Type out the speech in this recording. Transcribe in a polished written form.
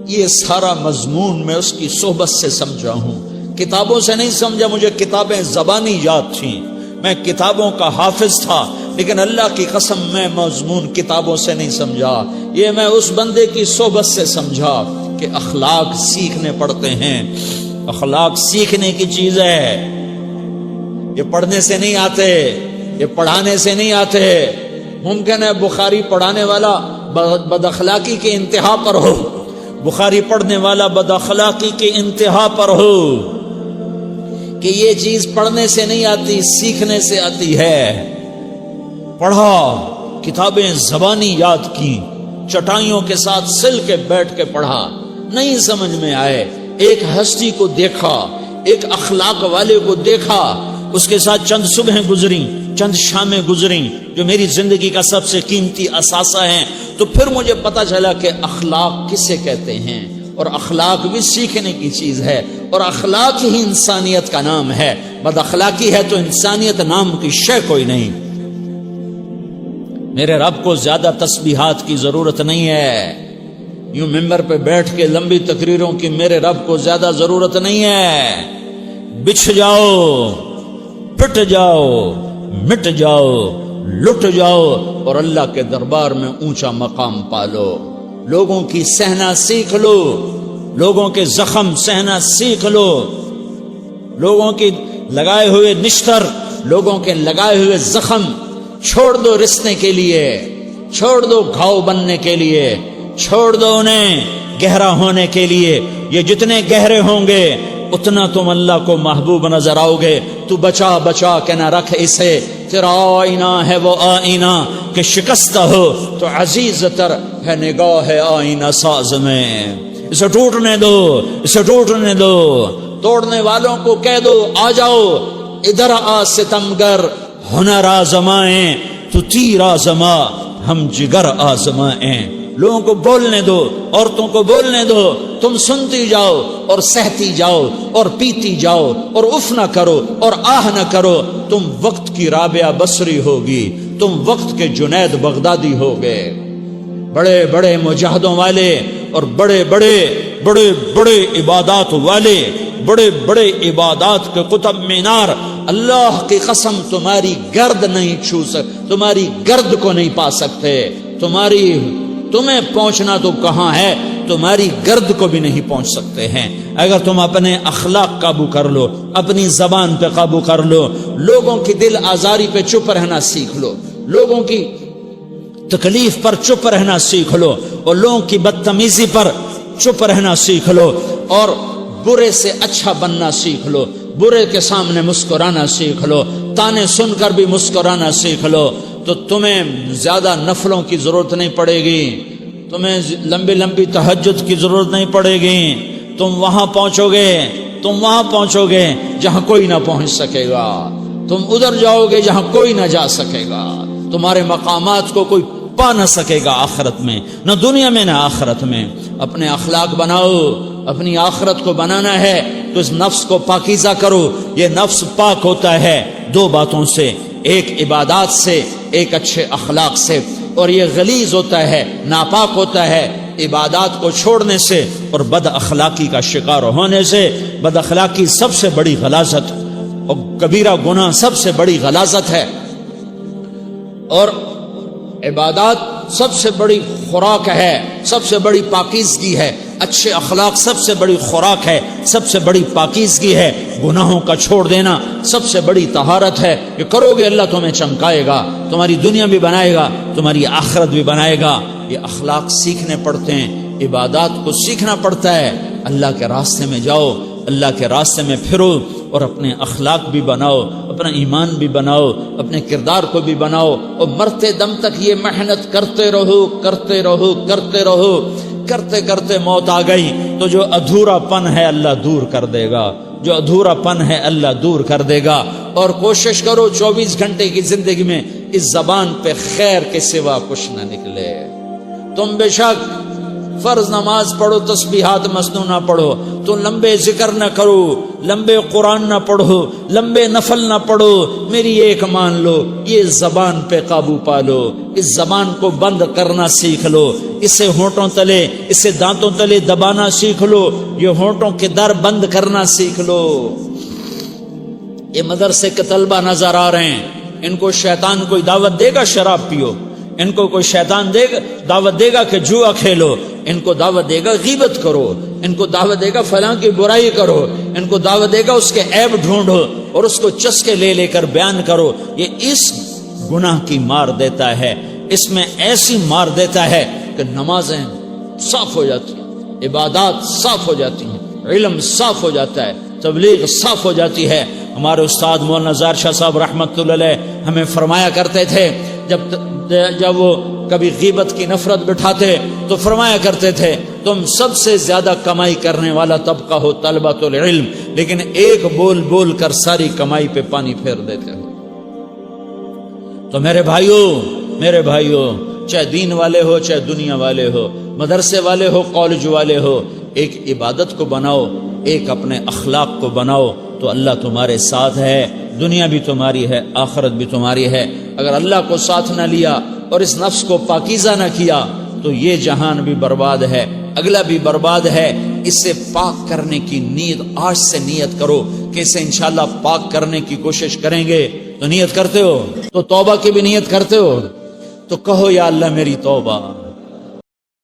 یہ سارا مضمون میں اس کی صحبت سے سمجھا ہوں، کتابوں سے نہیں سمجھا۔ مجھے کتابیں زبانی یاد تھیں، میں کتابوں کا حافظ تھا، لیکن اللہ کی قسم میں مضمون کتابوں سے نہیں سمجھا، یہ میں اس بندے کی صحبت سے سمجھا کہ اخلاق سیکھنے پڑتے ہیں۔ اخلاق سیکھنے کی چیز ہے، یہ پڑھنے سے نہیں آتے، یہ پڑھانے سے نہیں آتے۔ ممکن ہے بخاری پڑھانے والا بد اخلاقی کے انتہا پر ہو، بخاری پڑھنے والا بد اخلاقی کے انتہا پر ہو، کہ یہ چیز پڑھنے سے نہیں آتی، سیکھنے سے آتی ہے۔ پڑھا، کتابیں زبانی یاد کی، چٹائیوں کے ساتھ سل کے بیٹھ کے پڑھا، نہیں سمجھ میں آئے، ایک ہستی کو دیکھا، ایک اخلاق والے کو دیکھا، اس کے ساتھ چند صبحیں گزری، چند شامیں گزری جو میری زندگی کا سب سے قیمتی اثاثہ ہیں، تو پھر مجھے پتا چلا کہ اخلاق کسے کہتے ہیں، اور اخلاق بھی سیکھنے کی چیز ہے، اور اخلاق ہی انسانیت کا نام ہے۔ بد اخلاقی ہے تو انسانیت نام کی شے کوئی نہیں۔ میرے رب کو زیادہ تسبیحات کی ضرورت نہیں ہے، یوں ممبر پہ بیٹھ کے لمبی تقریروں کی میرے رب کو زیادہ ضرورت نہیں ہے۔ بچھ جاؤ، پٹ جاؤ، مٹ جاؤ، لٹ جاؤ، اور اللہ کے دربار میں اونچا مقام پالو۔ لوگوں کی سہنا سیکھ لو، لوگوں کے زخم سہنا سیکھ لو، لوگوں کی لگائے ہوئے نشتر، لوگوں کے لگائے ہوئے زخم چھوڑ دو رسنے کے لیے، چھوڑ دو گھاؤ بننے کے لیے، چھوڑ دو انہیں گہرا ہونے کے لیے۔ یہ جتنے گہرے ہوں گے اتنا تم اللہ کو محبوب نظر آؤ گے۔ تو بچا بچا کے نہ رکھ اسے، تیرا آئینہ ہے وہ آئینہ کہ شکستہ ہو تو عزیز تر ہے نگاہ آئینہ ساز میں۔ اسے ٹوٹنے دو، اسے ٹوٹنے دو۔ توڑنے والوں کو کہہ دو آ جاؤ ادھر آ ستمگر، ہنر آزمائیں تو تیر آزما، ہم جگر آزمائیں۔ لوگوں کو بولنے دو، عورتوں کو بولنے دو، تم سنتی جاؤ اور سہتی جاؤ اور پیتی جاؤ اور اف نہ کرو اور آہ نہ کرو۔ تم وقت کی رابعہ بصری ہوگی، تم وقت کے جنید بغدادی ہوگے۔ بڑے بڑے مجاہدوں والے اور بڑے بڑے بڑے بڑے عبادات والے، بڑے بڑے عبادات کے قطب مینار، اللہ کی قسم تمہاری گرد نہیں چھو سکتے، تمہاری گرد کو نہیں پا سکتے۔ تمہیں پہنچنا تو کہاں ہے، تمہاری گرد کو بھی نہیں پہنچ سکتے ہیں۔ اگر تم اپنے اخلاق قابو کر لو، اپنی زبان پہ قابو کر لو، لوگوں کی دل آزاری پہ چپ رہنا سیکھ لو، لوگوں کی تکلیف پر چپ رہنا سیکھ لو، اور لوگوں کی بدتمیزی پر چپ رہنا سیکھ لو، اور برے سے اچھا بننا سیکھ لو، برے کے سامنے مسکرانا سیکھ لو، تانے سن کر بھی مسکرانا سیکھ لو، تو تمہیں زیادہ نفلوں کی ضرورت نہیں پڑے گی، تمہیں لمبی لمبی تہجد کی ضرورت نہیں پڑے گی۔ تم وہاں پہنچو گے جہاں کوئی نہ پہنچ سکے گا، تم ادھر جاؤ گے جہاں کوئی نہ جا سکے گا، تمہارے مقامات کو کوئی پا نہ سکے گا آخرت میں، نہ دنیا میں نہ آخرت میں۔ اپنے اخلاق بناؤ، اپنی آخرت کو بنانا ہے تو اس نفس کو پاکیزہ کرو۔ یہ نفس پاک ہوتا ہے دو باتوں سے، ایک عبادات سے، ایک اچھے اخلاق سے، اور یہ غلیظ ہوتا ہے، ناپاک ہوتا ہے عبادات کو چھوڑنے سے اور بد اخلاقی کا شکار ہونے سے۔ بد اخلاقی سب سے بڑی غلاظت اور کبیرہ گناہ سب سے بڑی غلاظت ہے، اور عبادات سب سے بڑی خوراک ہے، سب سے بڑی پاکیزگی ہے۔ اچھے اخلاق سب سے بڑی خوراک ہے، سب سے بڑی پاکیزگی ہے۔ گناہوں کا چھوڑ دینا سب سے بڑی طہارت ہے۔ یہ کرو گے اللہ تمہیں چمکائے گا، تمہاری دنیا بھی بنائے گا، تمہاری آخرت بھی بنائے گا۔ یہ اخلاق سیکھنے پڑتے ہیں، عبادات کو سیکھنا پڑتا ہے۔ اللہ کے راستے میں جاؤ، اللہ کے راستے میں پھرو، اور اپنے اخلاق بھی بناؤ، اپنا ایمان بھی بناؤ، اپنے کردار کو بھی بناؤ، اور مرتے دم تک یہ محنت کرتے رہو کرتے رہو کرتے رہو۔ کرتے کرتے موت آ گئی تو جو ادھورا پن ہے اللہ دور کر دے گا، جو ادھورا پن ہے اللہ دور کر دے گا۔ اور کوشش کرو 24 گھنٹے کی زندگی میں اس زبان پہ خیر کے سوا کچھ نہ نکلے۔ تم بے شک فرض نماز پڑھو تسبیحات مسنونہ پڑھو تو لمبے ذکر نہ کرو، لمبے قرآن نہ پڑھو، لمبے نفل نہ پڑھو، میری ایک مان لو، یہ زبان پہ قابو پالو، اس زبان کو بند کرنا سیکھ لو، اسے ہونٹوں تلے، اسے دانتوں تلے دبانا سیکھ لو، یہ ہونٹوں کے در بند کرنا سیکھ لو۔ یہ مدرسے کے طلبہ نظر آ رہے ہیں، ان کو شیطان کوئی دعوت دے گا شراب پیو، ان کو کوئی شیطان دعوت دے گا کہ جوا کھیلو، ان کو دعوت دے گا غیبت کرو، ان کو دعوت دے گا فلاں کی برائی کرو، ان کو دعوت دے گا اس کے عیب ڈھونڈو اور اس کو چسکے لے لے کر بیان کرو۔ یہ اس گناہ کی مار دیتا ہے، اس میں ایسی مار دیتا ہے کہ نمازیں صاف ہو جاتی ہیں، عبادات صاف ہو جاتی ہیں، علم صاف ہو جاتا ہے، تبلیغ صاف ہو جاتی ہے۔ ہمارے استاد مولانا زار شاہ صاحب رحمت اللہ علیہ ہمیں فرمایا کرتے تھے، جب وہ کبھی غیبت کی نفرت بٹھاتے تو فرمایا کرتے تھے تم سب سے زیادہ کمائی کرنے والا طبقہ ہو طلبۃ العلم، لیکن ایک بول بول کر ساری کمائی پہ پانی پھیر دیتے ہو۔ تو میرے بھائیوں چاہے دین والے ہو چاہے دنیا والے ہو، مدرسے والے ہو کالج والے ہو، ایک عبادت کو بناؤ، ایک اپنے اخلاق کو بناؤ تو اللہ تمہارے ساتھ ہے، دنیا بھی تمہاری ہے، آخرت بھی تمہاری ہے۔ اگر اللہ کو ساتھ نہ لیا اور اس نفس کو پاکیزہ نہ کیا تو یہ جہان بھی برباد ہے، اگلا بھی برباد ہے۔ اسے پاک کرنے کی نیت آج سے نیت کرو کہ اسے انشاءاللہ پاک کرنے کی کوشش کریں گے۔ تو نیت کرتے ہو تو توبہ کی بھی نیت کرتے ہو تو کہو یا اللہ میری توبہ،